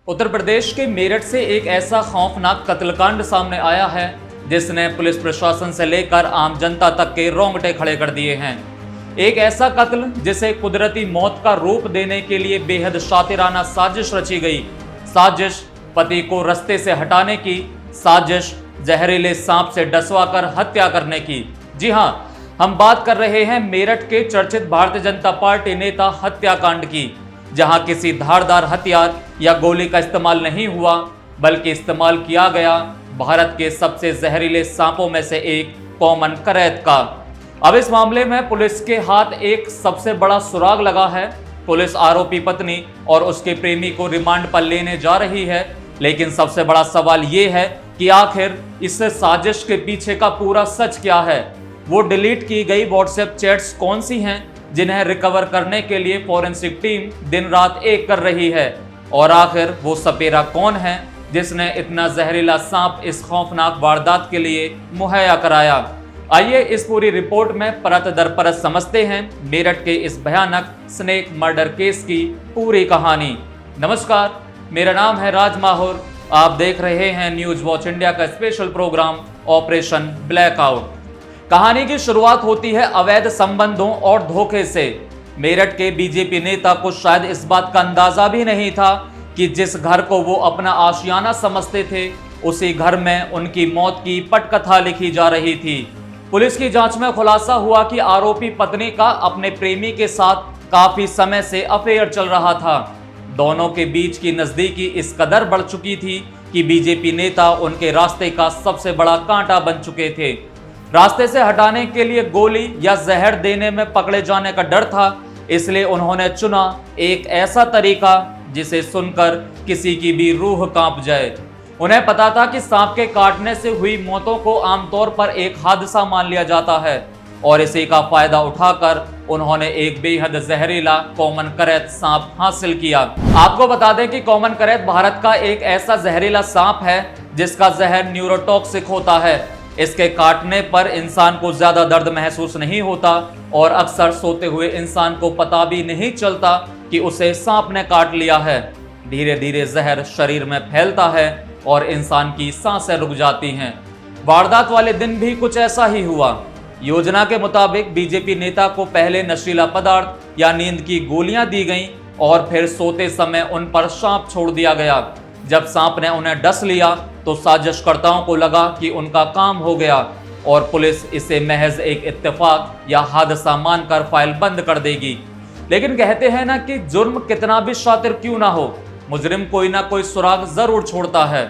उत्तर प्रदेश के मेरठ से एक ऐसा खौफनाक कत्लकांड सामने आया है जिसने पुलिस प्रशासन से लेकर आम जनता तक के रोंगटे खड़े कर दिए हैं। एक ऐसा कत्ल जिसे कुदरती मौत का रूप देने के लिए बेहद शातिराना साजिश रची गई। साजिश पति को रास्ते से हटाने की, साजिश जहरीले सांप से डसवाकर हत्या करने की। जी हां, हम बात कर रहे हैं मेरठ के चर्चित भारतीय जनता पार्टी नेता हत्याकांड की, जहां किसी धारदार हथियार या गोली का इस्तेमाल नहीं हुआ, बल्कि इस्तेमाल किया गया भारत के सबसे जहरीले सांपों में से एक कॉमन करैत का। अब इस मामले में पुलिस के हाथ एक सबसे बड़ा सुराग लगा है। पुलिस आरोपी पत्नी और उसके प्रेमी को रिमांड पर लेने जा रही है, लेकिन सबसे बड़ा सवाल ये है कि आखिर इस साजिश के पीछे का पूरा सच क्या है। वो डिलीट की गई व्हाट्सएप चैट्स कौन सी हैं जिन्हें रिकवर करने के लिए फॉरेंसिक टीम दिन रात एक कर रही है, और आखिर वो सपेरा कौन है जिसने इतना जहरीला सांप इस खौफनाक वारदात के लिए मुहैया कराया। आइए इस पूरी रिपोर्ट में परत दर परत समझते हैं मेरठ के इस भयानक स्नेक मर्डर केस की पूरी कहानी। नमस्कार, मेरा नाम है राज माहौर। आप देख रहे हैं न्यूज वॉच इंडिया का स्पेशल प्रोग्राम ऑपरेशन ब्लैकआउट। कहानी की शुरुआत होती है अवैध संबंधों और धोखे से। मेरठ के बीजेपी नेता को शायद इस बात का अंदाजा भी नहीं था कि जिस घर को वो अपना आशियाना समझते थे, उसी घर में उनकी मौत की पटकथा लिखी जा रही थी। पुलिस की जांच में खुलासा हुआ कि आरोपी पत्नी का अपने प्रेमी के साथ काफी समय से अफेयर चल रहा था। दोनों के बीच की नजदीकी इस कदर बढ़ चुकी थी कि बीजेपी नेता उनके रास्ते का सबसे बड़ा कांटा बन चुके थे। रास्ते से हटाने के लिए गोली या जहर देने में पकड़े जाने का डर था, इसलिए उन्होंने चुना एक ऐसा तरीका जिसे सुनकर किसी की भी रूह कांप जाए। उन्हें पता था कि सांप के काटने से हुई मौतों को आमतौर पर एक हादसा मान लिया जाता है, और इसी का फायदा उठाकर उन्होंने एक बेहद जहरीला कॉमन करैत सांप हासिल किया। आपको बता दें कि कॉमन करैत भारत का एक ऐसा जहरीला सांप है जिसका जहर न्यूरोटॉक्सिक होता है। इसके काटने पर इंसान को ज्यादा दर्द महसूस नहीं होता, और अक्सर सोते हुए इंसान को पता भी नहीं चलता कि उसे सांप ने काट लिया है। धीरे धीरे जहर शरीर में फैलता है और इंसान की सांसें रुक जाती हैं। वारदात वाले दिन भी कुछ ऐसा ही हुआ। योजना के मुताबिक बीजेपी नेता को पहले नशीला पदार्थ या नींद की गोलियां दी गईं और फिर सोते समय उन पर सांप छोड़ दिया गया। जब सांप ने उन्हें डस लिया तो साजिशकर्ताओं को लगा कि उनका काम हो गया, और पुलिस इसे महज एक इत्तेफाक या हादसा मानकर फाइल बंद कर देगी। लेकिन कहते हैं ना कि जुर्म कितना भी शातिर क्यों ना हो, मुजरिम कोई ना कोई सुराग जरूर छोड़ता है।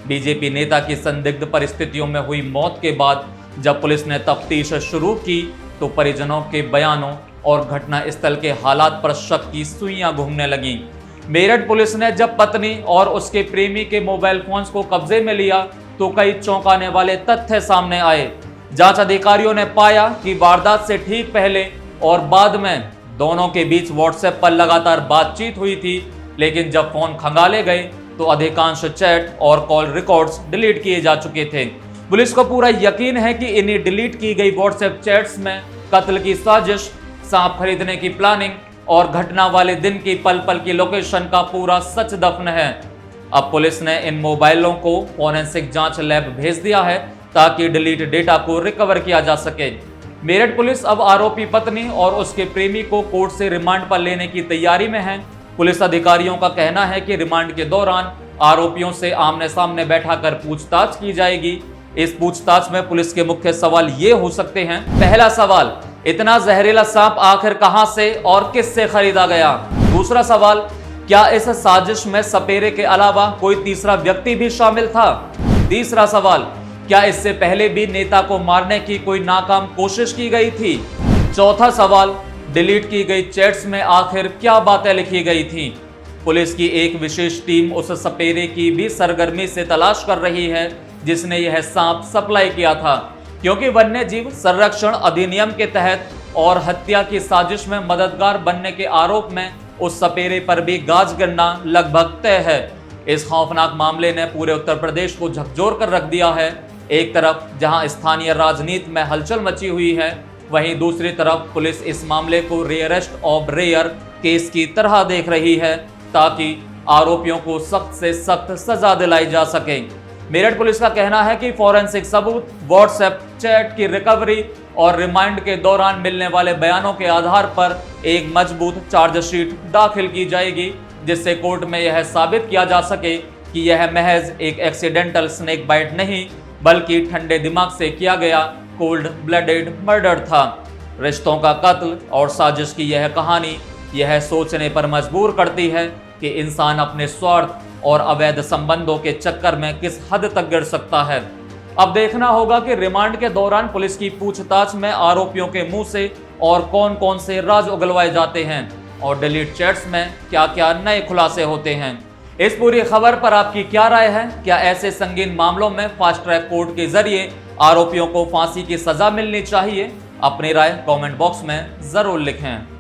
बीजेपी नेता की संदिग्ध परिस्थितियों में हुई मौत के बाद जब पुलिस ने तफ्तीश शुरू की तो परिजनों के बयानों और घटना स्थल के हालात पर शक की सुइयां घूमने लगीं। मेरठ पुलिस ने जब पत्नी और उसके प्रेमी के मोबाइल फोन्स को कब्जे में लिया तो कई चौंकाने वाले तथ्य सामने आए। जांच अधिकारियों ने पाया कि वारदात से ठीक पहले और बाद में दोनों के बीच व्हाट्सएप पर लगातार बातचीत हुई थी, लेकिन जब फोन खंगाले गए तो अधिकांश चैट और कॉल रिकॉर्ड्स डिलीट किए जा चुके थे। पुलिस को पूरा यकीन है कि इन्हीं डिलीट की गई व्हाट्सएप चैट्स में कत्ल की साजिश, सांप खरीदने की प्लानिंग और घटना वाले दिन की पल पल की लोकेशन का पूरा सच दफन है। अब पुलिस ने इन मोबाइलों को फॉरेंसिक जांच लैब भेज दिया है ताकि डिलीट डेटा को रिकवर किया जा सके। मेरठ पुलिस अब आरोपी पत्नी और उसके प्रेमी को कोर्ट से रिमांड पर लेने की तैयारी में है। पुलिस अधिकारियों का कहना है कि रिमांड के दौरान आरोपियों से आमने सामने बैठाकर पूछताछ की जाएगी। इस पूछताछ में पुलिस के मुख्य सवाल ये हो सकते हैं। पहला सवाल, इतना जहरीला सांप आखिर कहां से और किससे खरीदा गया? दूसरा सवाल, क्या इस साजिश में सपेरे के अलावा कोई तीसरा व्यक्ति भी शामिल था? तीसरा सवाल, क्या इससे पहले भी नेता को मारने की कोई नाकाम कोशिश की गई थी? चौथा सवाल, डिलीट की गई चैट्स में आखिर क्या बातें लिखी गई थी? पुलिस की एक विशेष टीम उस सपेरे की भी सरगर्मी से तलाश कर रही है जिसने यह सांप सप्लाई किया था, क्योंकि वन्य जीव संरक्षण अधिनियम के तहत और हत्या की साजिश में मददगार बनने के आरोप में उस सपेरे पर भी गाज गिरना लगभग तय है। इस खौफनाक मामले ने पूरे उत्तर प्रदेश को झकझोर कर रख दिया है। एक तरफ जहां स्थानीय राजनीति में हलचल मची हुई है, वहीं दूसरी तरफ पुलिस इस मामले को रेयरेस्ट ऑफ रेयर केस की तरह देख रही है, ताकि आरोपियों को सख्त से सख्त सजा दिलाई जा सके। मेरठ पुलिस का कहना है कि फॉरेंसिक सबूत, व्हाट्सएप चैट की रिकवरी और रिमांड के दौरान मिलने वाले बयानों के आधार पर एक मजबूत चार्जशीट दाखिल की जाएगी, जिससे कोर्ट में यह साबित किया जा सके कि यह महज एक एक्सीडेंटल स्नेक बाइट नहीं बल्कि ठंडे दिमाग से किया गया कोल्ड ब्लडेड मर्डर था। रिश्तों का कत्ल और साजिश की यह कहानी यह सोचने पर मजबूर करती है कि इंसान अपने स्वार्थ और अवैध संबंधों के चक्कर में किस हद तक गिर सकता है। अब देखना होगा कि रिमांड के दौरान पुलिस की पूछताछ में आरोपियों के मुंह से और कौन कौन से राज उगलवाए जाते हैं और डिलीट चैट्स में क्या क्या नए खुलासे होते हैं। इस पूरी खबर पर आपकी क्या राय है? क्या ऐसे संगीन मामलों में फास्ट ट्रैक कोर्ट के जरिए आरोपियों को फांसी की सजा मिलनी चाहिए? अपनी राय कमेंट बॉक्स में जरूर लिखें।